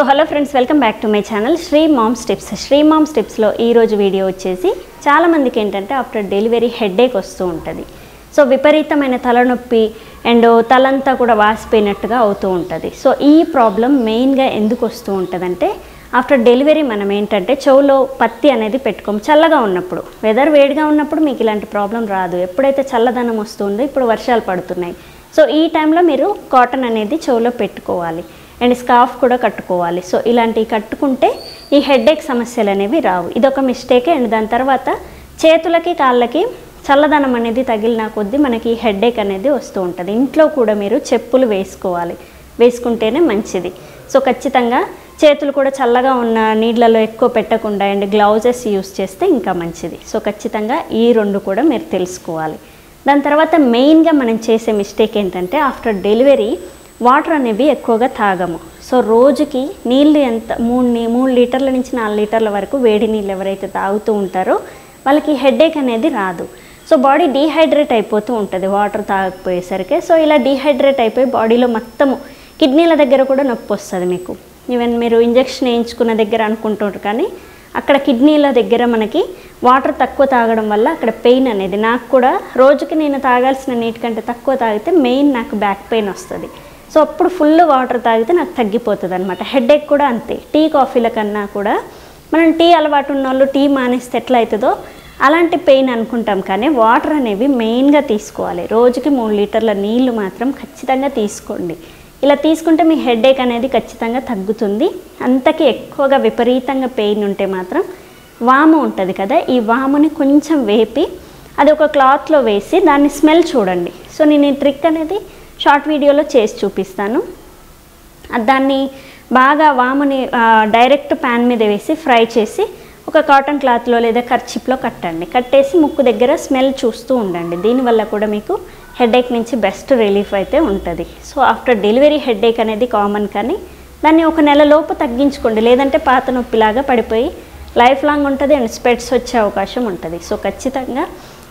So hello friends, welcome back to my channel Sri moms tips. Sri moms టిప్స్లో ఈరోజు video వచ్చేసి చాలామందికి ఏంటంటే ఆఫ్టర్ డెలివరీ హెడేక్ వస్తూ ఉంటుంది. సో విపరీతమైన తలనొప్పి అండ్ తలంతా కూడా వాసిపోయినట్టుగా అవుతూ ఉంటుంది. సో ఈ ప్రాబ్లం మెయిన్గా ఎందుకు వస్తూ ఉంటుందంటే ఆఫ్టర్ డెలివరీ మనం ఏంటంటే చెవులో పత్తి అనేది పెట్టుకోము. చల్లగా ఉన్నప్పుడు, వెదర్ వేడిగా ఉన్నప్పుడు మీకు ఇలాంటి ప్రాబ్లం రాదు. ఎప్పుడైతే చల్లదనం వస్తుందో, ఇప్పుడు వర్షాలు పడుతున్నాయి, సో ఈ టైంలో మీరు కాటన్ అనేది చెవులో పెట్టుకోవాలి అండ్ స్కార్ఫ్ కూడా కట్టుకోవాలి. సో ఇలాంటివి కట్టుకుంటే ఈ హెడేక్ సమస్యలు అనేవి రావు. ఇదొక మిస్టేకే. అండ్ దాని తర్వాత చేతులకి కాళ్ళకి చల్లదనం అనేది తగిలిన కొద్దీ మనకి హెడేక్ అనేది వస్తూ ఉంటుంది. ఇంట్లో కూడా మీరు చెప్పులు వేసుకోవాలి, వేసుకుంటేనే మంచిది. సో ఖచ్చితంగా చేతులు కూడా చల్లగా ఉన్న నీళ్ళలో ఎక్కువ పెట్టకుండా అండ్ గ్లౌజెస్ యూస్ చేస్తే ఇంకా మంచిది. సో ఖచ్చితంగా ఈ రెండు కూడా మీరు తెలుసుకోవాలి. దాని తర్వాత మెయిన్గా మనం చేసే మిస్టేక్ ఏంటంటే ఆఫ్టర్ డెలివరీ వాటర్ అనేవి ఎక్కువగా తాగము. సో రోజుకి నీళ్ళు ఎంత 3 లీటర్ల నుంచి 4 లీటర్ల వరకు వేడి నీళ్ళు ఎవరైతే తాగుతూ ఉంటారో వాళ్ళకి హెడేక్ అనేది రాదు. సో బాడీ డీహైడ్రేట్ అయిపోతూ ఉంటుంది వాటర్ తాగకపోయేసరికి. సో ఇలా డీహైడ్రేట్ అయిపోయి బాడీలో మొత్తము కిడ్నీల దగ్గర కూడా నొప్పి వస్తుంది మీకు. ఈవెన్ మీరు ఇంజెక్షన్ వేయించుకున్న దగ్గర అనుకుంటారు, కానీ అక్కడ కిడ్నీల దగ్గర మనకి వాటర్ తక్కువ తాగడం వల్ల అక్కడ పెయిన్ అనేది, నాకు కూడా రోజుకి నేను తాగాల్సిన నీటి కంటే తక్కువ తాగితే మెయిన్ నాకు బ్యాక్ పెయిన్ వస్తుంది. సో అప్పుడు ఫుల్ వాటర్ తాగితే నాకు తగ్గిపోతుంది అనమాట. హెడేక్ కూడా అంతే. టీ కాఫీల కన్నా కూడా మనం టీ అలవాటు ఉన్న వాళ్ళు టీ మానేస్తే ఎట్లా అవుతుందో అలాంటి పెయిన్ అనుకుంటాం, కానీ వాటర్ అనేవి మెయిన్గా తీసుకోవాలి. రోజుకి 3 లీటర్ల నీళ్లు మాత్రం ఖచ్చితంగా తీసుకోండి. ఇలా తీసుకుంటే మీ హెడేక్ అనేది ఖచ్చితంగా తగ్గుతుంది. అంతకీ ఎక్కువగా విపరీతంగా పెయిన్ ఉంటే మాత్రం వాము ఉంటుంది కదా, ఈ వాముని కొంచెం వేపి అది ఒక క్లాత్లో వేసి దాన్ని స్మెల్ చూడండి. సో నేను ఈ ట్రిక్ అనేది షార్ట్ వీడియోలో చేసి చూపిస్తాను. దాన్ని బాగా వాముని డైరెక్ట్ ప్యాన్ మీద వేసి ఫ్రై చేసి ఒక కాటన్ క్లాత్లో లేదా కర్చిప్లో కట్టండి. కట్టేసి ముక్కు దగ్గర స్మెల్ చూస్తూ ఉండండి. దీనివల్ల కూడా మీకు హెడేక్ నుంచి బెస్ట్ రిలీఫ్ అయితే ఉంటుంది. సో ఆఫ్టర్ డెలివరీ హెడేక్ అనేది కామన్, కానీ దాన్ని ఒక నెలలోపు తగ్గించుకోండి. లేదంటే పాత నొప్పిలాగా పడిపోయి లైఫ్ లాంగ్ ఉంటుంది అండ్ స్పెట్స్ వచ్చే అవకాశం ఉంటుంది. సో ఖచ్చితంగా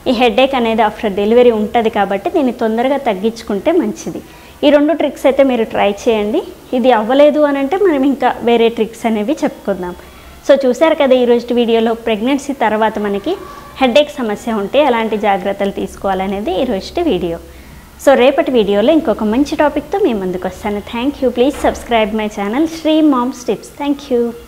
ఈ హెడేక్ అనేది ఆఫ్టర్ డెలివరీ ఉంటుంది కాబట్టి దీన్ని తొందరగా తగ్గించుకుంటే మంచిది. ఈ 2 ట్రిక్స్ అయితే మీరు ట్రై చేయండి. ఇది అవ్వలేదు అని అంటే మనం ఇంకా వేరే ట్రిక్స్ అనేవి చెప్పుకుందాం. సో చూసారు కదా ఈరోజు వీడియోలో ప్రెగ్నెన్సీ తర్వాత మనకి హెడేక్ సమస్య ఉంటే ఎలాంటి జాగ్రత్తలు తీసుకోవాలనేది ఈరోజు వీడియో. సో రేపటి వీడియోలో ఇంకొక మంచి టాపిక్తో మీ ముందుకు వస్తాను. Thank you. Please subscribe my channel Sri moms tips. Thank you.